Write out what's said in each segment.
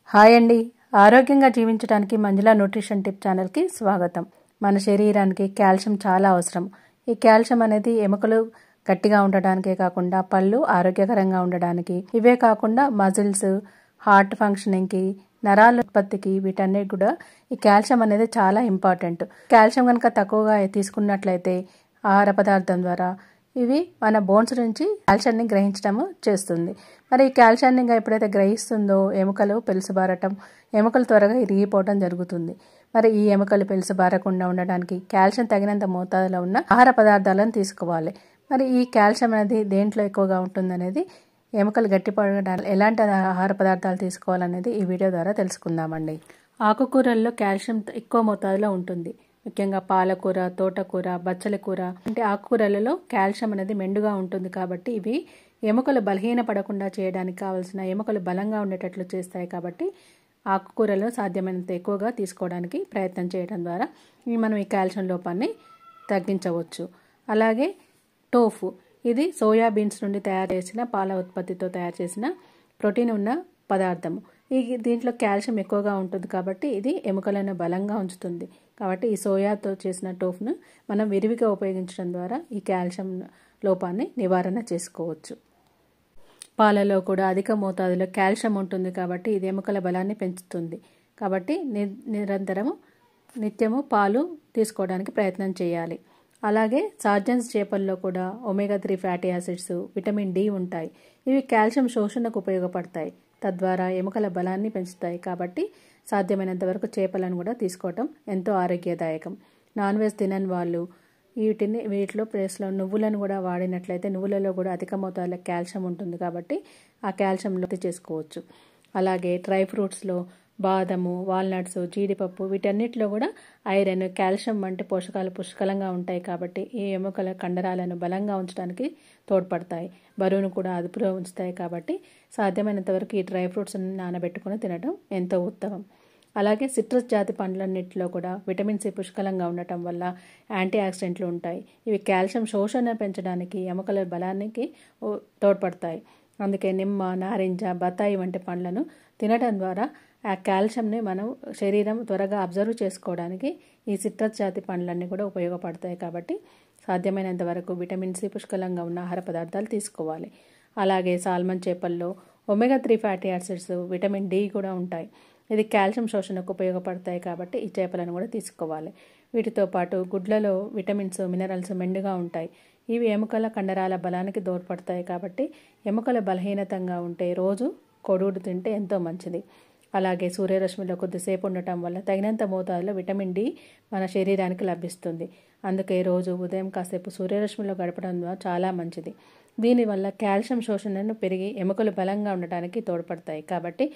Hi అండి. ఆరోగ్యంగా జీవించడానికి మంజులా న్యూట్రిషన్ టిప్ ఛానల్కి స్వాగతం. మన శరీరానికి కాల్షియం చాలా అవసరం. ఈ కాల్షియం అనేది ఎముకలు గట్టిగా ఉండడానికే కాకుండా పళ్ళు ఆరోగ్యకరంగా ఉండడానికి, ఇవే కాకుండా మజిల్స్, హార్ట్ ఫంక్షనింగ్కి, నరాల ఉత్పత్తికి, వీటన్నిటి కూడా ఈ కాల్షియం అనేది చాలా ఇంపార్టెంట్. కాల్షియం కనుక తక్కువగా తీసుకున్నట్లయితే ఆహార పదార్థం ద్వారా ఇవి మన బోన్స్ నుంచి కాల్షియాన్ని గ్రహించడం చేస్తుంది. మరి ఈ కాల్షియాన్ని ఎప్పుడైతే గ్రహిస్తుందో ఎముకలు పెలుసుబారటం, ఎముకలు త్వరగా ఇరిగిపోవడం జరుగుతుంది. మరి ఈ ఎముకలు పెలుసుబారకుండా ఉండడానికి కాల్షియం తగినంత మోతాదులో ఉన్న ఆహార పదార్థాలను తీసుకోవాలి. మరి ఈ కాల్షియం అనేది దేంట్లో ఎక్కువగా ఉంటుందనేది, ఎముకలు గట్టిపడడానికి ఎలాంటి ఆహార పదార్థాలు తీసుకోవాలనేది ఈ వీడియో ద్వారా తెలుసుకుందామండి. ఆకుకూరల్లో కాల్షియం ఎక్కువ మోతాదులో ఉంటుంది. ముఖ్యంగా పాలకూర, తోటకూర, బచ్చలి కూర అంటే ఆకుకూరలలో కాల్షియం అనేది మెండుగా ఉంటుంది. కాబట్టి ఇవి ఎముకలు బలహీనపడకుండా చేయడానికి కావాల్సిన, ఎముకలు బలంగా ఉండేటట్లు చేస్తాయి. కాబట్టి ఆకుకూరలను సాధ్యమైనంత ఎక్కువగా తీసుకోవడానికి ప్రయత్నం చేయడం ద్వారా మనం ఈ కాల్షియం లోపాన్ని తగ్గించవచ్చు. అలాగే టోఫు, ఇది సోయా బీన్స్ నుండి తయారు చేసిన, పాల ఉత్పత్తితో తయారు చేసిన ప్రోటీన్ ఉన్న పదార్థము. దీంట్లో కాల్షియం ఎక్కువగా ఉంటుంది కాబట్టి ఇది ఎముకలను బలంగా ఉంచుతుంది. కాబట్టి ఈ సోయాతో చేసిన టోఫును మనం విరివిగా ఉపయోగించడం ద్వారా ఈ కాల్షియం లోపాన్ని నివారణ చేసుకోవచ్చు. పాలలో కూడా అధిక మోతాదులో కాల్షియం ఉంటుంది కాబట్టి ఇది ఎముకల బలాన్ని పెంచుతుంది. కాబట్టి నిత్యము పాలు తీసుకోవడానికి ప్రయత్నం చేయాలి. అలాగే సార్జన్స్ చేపల్లో కూడా omega 3 fatty acids, vitamin D ఉంటాయి. ఇవి కాల్షియం శోషణకు ఉపయోగపడతాయి. తద్వారా ఎముకల బలాన్ని పెంచుతాయి. కాబట్టి సాధ్యమైనంత వరకు చేపలను కూడా తీసుకోవటం ఎంతో ఆరోగ్యదాయకం. నాన్ వెజ్ తినని వాళ్ళు వీటిలో ప్లేస్లో నువ్వులను కూడా వాడినట్లయితే, నువ్వులలో కూడా అధిక మోతాదులో కాల్షియం ఉంటుంది కాబట్టి ఆ కాల్షియం చేసుకోవచ్చు. అలాగే డ్రై ఫ్రూట్స్లో బాదము, వాల్నట్స్, జీడిపప్పు, వీటన్నిటిలో కూడా ఐరన్, కాల్షియం వంటి పోషకాలు పుష్కలంగా ఉంటాయి. కాబట్టి ఈ ఎముకల కండరాలను బలంగా ఉంచడానికి తోడ్పడతాయి. బరువును కూడా అదుపులో ఉంచుతాయి. కాబట్టి సాధ్యమైనంత వరకు ఈ డ్రై ఫ్రూట్స్ని నానబెట్టుకుని తినడం ఎంతో ఉత్తమం. అలాగే సిట్రస్ జాతి పండ్లన్నింటిలో కూడా విటమిన్ సి పుష్కలంగా ఉండటం వల్ల యాంటీ ఆక్సిడెంట్లు ఉంటాయి. ఇవి కాల్షియం శోషణ పెంచడానికి, ఎముకల బలానికి తోడ్పడతాయి. అందుకే నిమ్మ, నారింజ, బత్తాయి వంటి పండ్లను తినడం ద్వారా ఆ కాల్షియంని మనం శరీరం త్వరగా అబ్జర్వ్ చేసుకోవడానికి ఈ సిట్రస్ జాతి పండ్లన్నీ కూడా ఉపయోగపడతాయి. కాబట్టి సాధ్యమైనంత వరకు విటమిన్ సి పుష్కలంగా ఉన్న ఆహార పదార్థాలు తీసుకోవాలి. అలాగే సాల్మన్ చేపల్లో omega 3 fatty acids, vitamin D కూడా ఉంటాయి. ఇది కాల్షియం శోషణకు ఉపయోగపడతాయి. కాబట్టి ఈ చేపలను కూడా తీసుకోవాలి. వీటితో పాటు గుడ్లలో విటమిన్స్, మినరల్స్ మెండుగా ఉంటాయి. ఇవి ఎముకల కండరాల బలానికి తోడ్పడతాయి. కాబట్టి ఎముకల బలహీనతంగా ఉంటే రోజు కోడిగుడ్డు తింటే ఎంతో మంచిది. అలాగే సూర్యరశ్మిలో కొద్దిసేపు ఉండటం వల్ల తగినంత మోతాదులో విటమిన్ డి మన శరీరానికి లభిస్తుంది. అందుకే రోజు ఉదయం కాసేపు సూర్యరశ్మిలో గడపడం ద్వారా చాలా మంచిది. దీనివల్ల కాల్షియం శోషణను పెరిగి ఎముకలు బలంగా ఉండటానికి తోడ్పడతాయి. కాబట్టి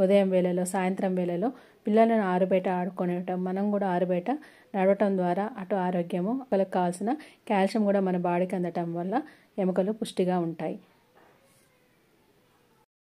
ఉదయం వేళలో, సాయంత్రం వేళలో పిల్లలను ఆరుబయట ఆడుకోవటం, మనం కూడా ఆరుబయట నడవటం ద్వారా అటు ఆరోగ్యము, వాళ్ళకి కావాల్సిన కాల్షియం కూడా మన బాడీకి అందటం వల్ల ఎముకలు పుష్టిగా ఉంటాయి.